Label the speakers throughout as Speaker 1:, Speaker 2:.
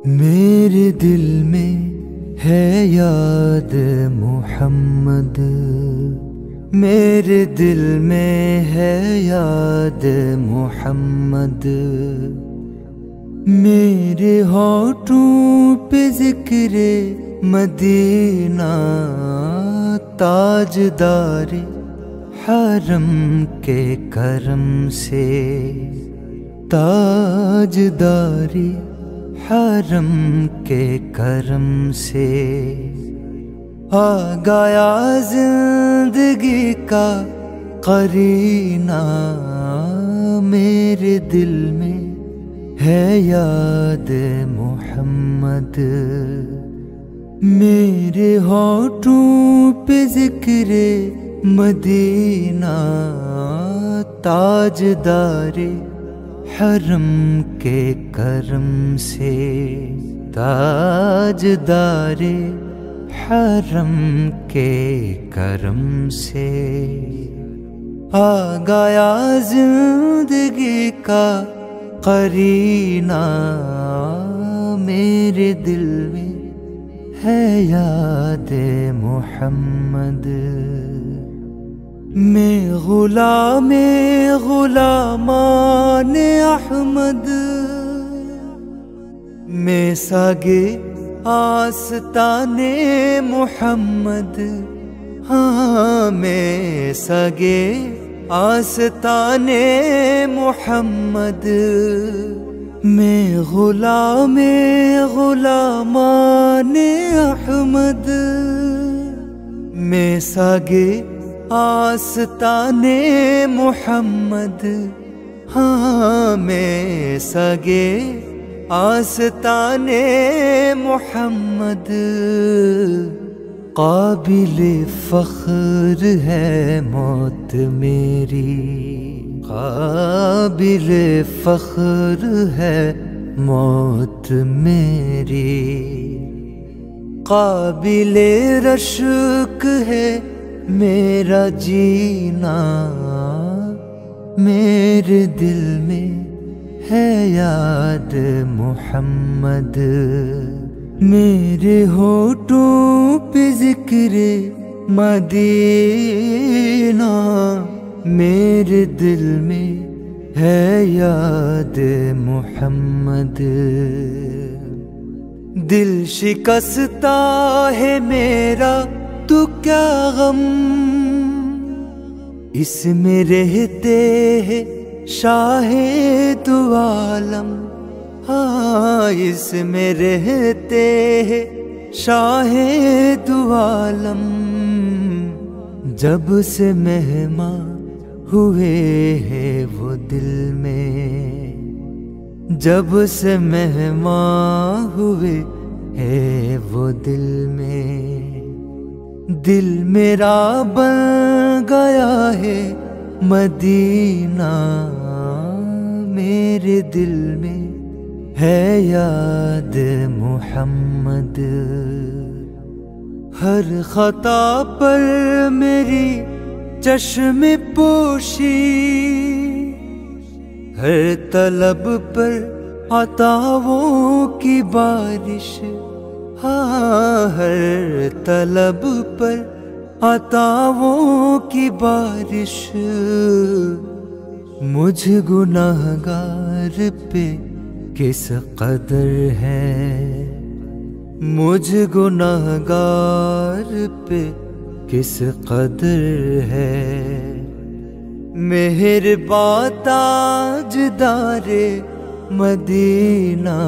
Speaker 1: میرے دل میں ہے یاد محمد، میرے دل میں ہے یاد محمد، میرے ہونٹوں پہ ذکر مدینہ، تاجدار حرم کے کرم سے، تاجدار حرم کے کرم سے آ گیا زندگی کا قرینہ، میرے دل میں ہے یاد محمد، میرے ہونٹوں پہ ذکر مدینہ، تاجدار حرم کے کرم سے، تاجدار حرم کے کرم سے آ گیا زندگی کا قرینہ، میرے دل میں ہے یاد محمد، میں غلام غلامان احمد، میں ساگے آستان محمد، ہاں میں ساگے آستان محمد، میں غلام غلامان احمد، میں ساگے آستان محمد، ہاں میں سگے آستان محمد، قابل فخر ہے موت میری، قابل فخر ہے موت میری، قابل رشک ہے میرا جینا، میرے دل میں ہے یاد محمد، میرے ہونٹوں پہ ذکر مدینہ، میرے دل میں ہے یاد محمد، دل شکستہ ہے میرا تو کیا غم، اس میں رہتے ہیں شاہ دو عالم، ہاں اس میں رہتے ہیں شاہ دو عالم، جب سے مہمان ہوئے ہیں وہ دل میں، جب سے مہمان ہوئے ہیں وہ دل میں، دل میرا بن گیا ہے مدینہ، میرے دل میں ہے یاد محمد، ہر خطا پر میری چشم پوشی، ہر طلب پر عطاؤں کی بارش، ہاں ہر طلب پر عطاؤں کی بارش، مجھ گناہگار پہ کس قدر ہے، مجھ گناہگار پہ کس قدر ہے، مہرباں تاجدار مدینہ،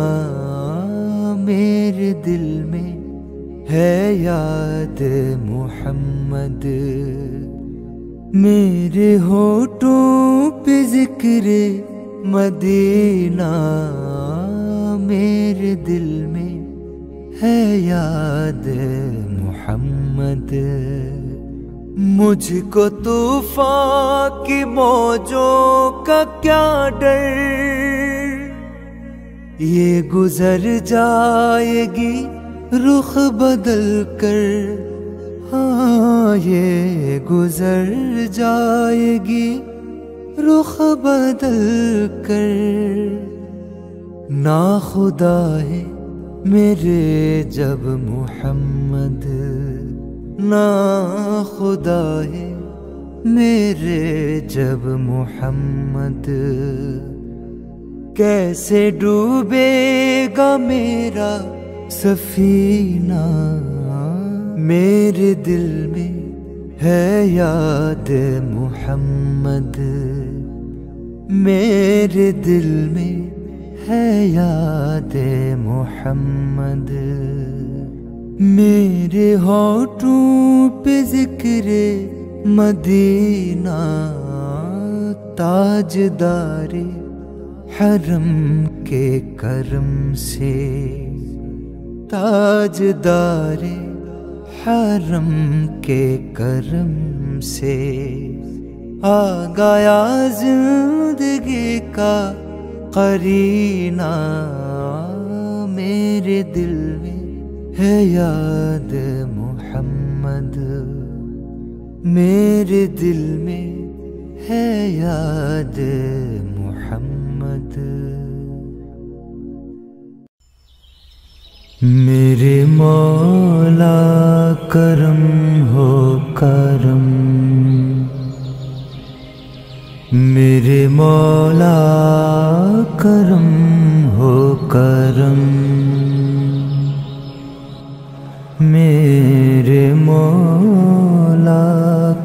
Speaker 1: میرے دل میں ہے یاد محمد، میرے ہونٹوں پہ ذکر مدینہ، میرے دل میں ہے یاد محمد، مجھ کو طوفان کی موجوں کا کیا ڈر، یہ گزر جائے گی رخ بدل کر، ہاں یہ گزر جائے گی رخ بدل کر، نا خدا ہے میرے جب محمد نا خدا ہے، میرے جب محمد کیسے ڈوبے گا میرا سفینہ؟ میرے دل میں ہے یاد محمد، میرے دل میں ہے یاد محمد، میرے ہونٹوں پہ ذکر مدینہ، تاجدار حرم کے کرم سے، تاجدار حرم کے کرم سے آ گیا زندگی کا قرینہ، میرے دل میں ہے یاد محمد، میرے دل میں ہے یاد محمد۔ میرے مولا کرم ہو کرم، میرے مولا کرم ہو کرم، میرے مولا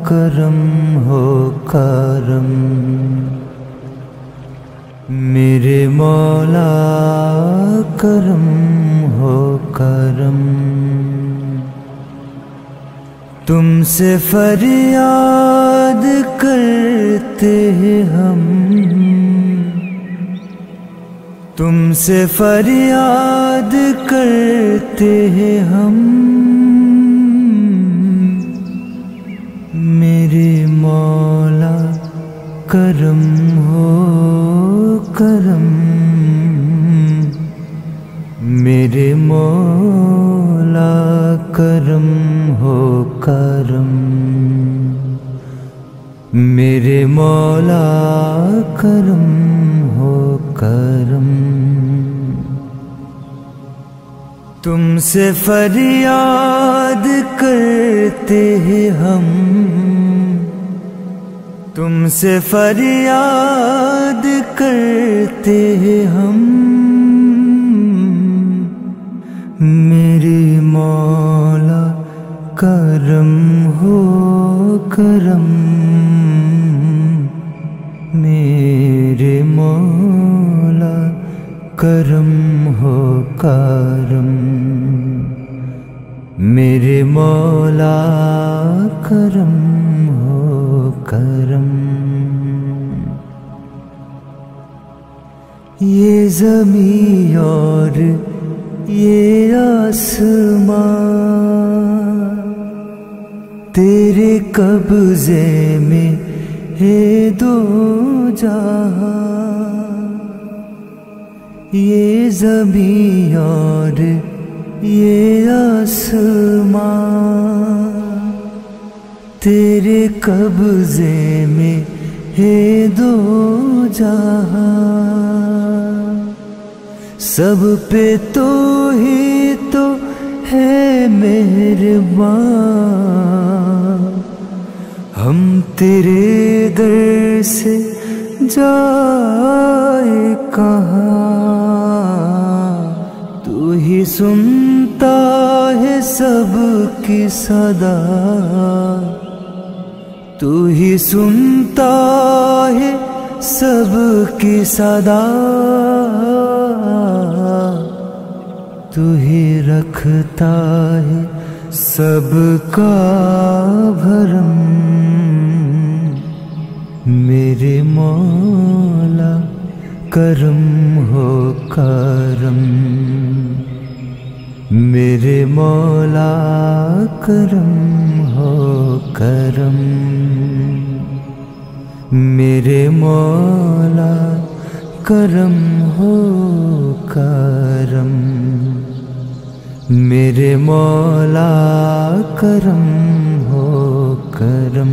Speaker 1: کرم ہو کرم، میرے مولا کرم ہو کرم، تم سے فریاد کرتے ہیں ہم، تم سے فریاد کرتے ہیں ہم، میرے مولا کرم ہو کرم، میرے مولا کرم ہو کرم، میرے مولا کرم ہو کرم، تم سے فریاد کرتے ہیں ہم، تم سے فریاد کرتے ہیں ہم، میرے مولا کرم ہو کرم، میرے مولا کرم ہو کرم، میرے مولا کرم ہو کرم، یہ زمین اور یہ آسمان تیرے قبضے میں ہے دو جہاں، یہ زمین اور یہ آسمان تیرے قبضے میں ہے دو جہاں، سب پہ تو ہی تو ہے مہربان، ہم تیرے در سے جائے کہاں، تو ہی سنتا ہے سب کی صدا، تو ہی سنتا ہے سب کی صدا، تو ہی رکھتا ہے سب کا بھرم، میرے مولا کرم ہو کرم، میرے مولا کرم ہو کرم، میرے مولا کرم ہو کرم، میرے مولا کرم ہو کرم،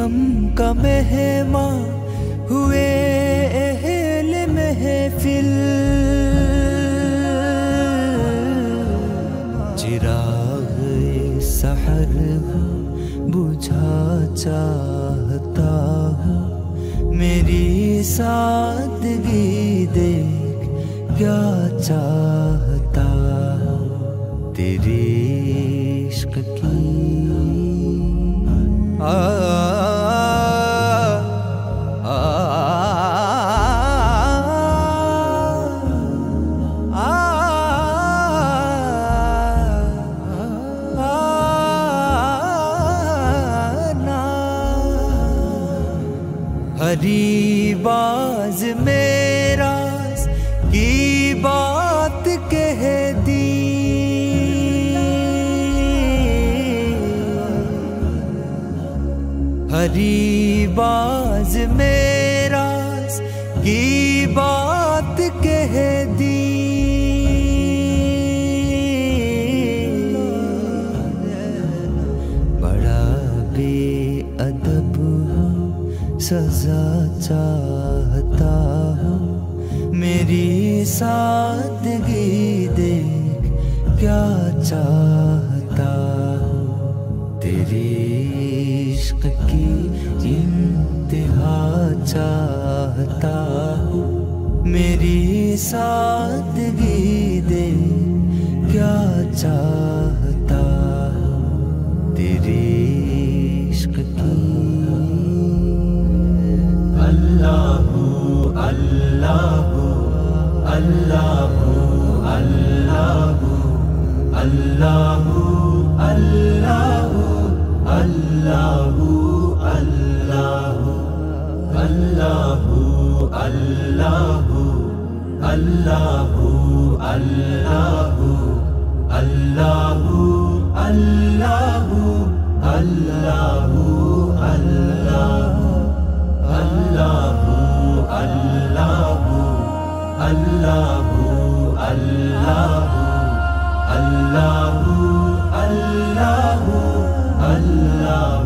Speaker 1: غم کا مہمان ہوئے اہل محفل، چراغ سحر بجھا چاہتا ہوں، میری سادگی دیکھ کیا چاہتا ہوں، تیری عشق کی ہری باز میرا کی بات کہہ دی، ہری باز میرا کی بات کہہ دی، بڑا بے ادب سزا چاہتا ہوں، میری سادگی دیکھ کیا چاہتا ہوں، تیری عشق کی انتہا چاہتا ہوں، میری سادگی دیکھ کیا چاہتا ہوں، تیری عشق کی اللہ اللہ اللہ اللہ اللہ اللہ اللہ اللہ اللہ اللہ اللہ اللہ اللہ اللہ اللہ اللہ اللہ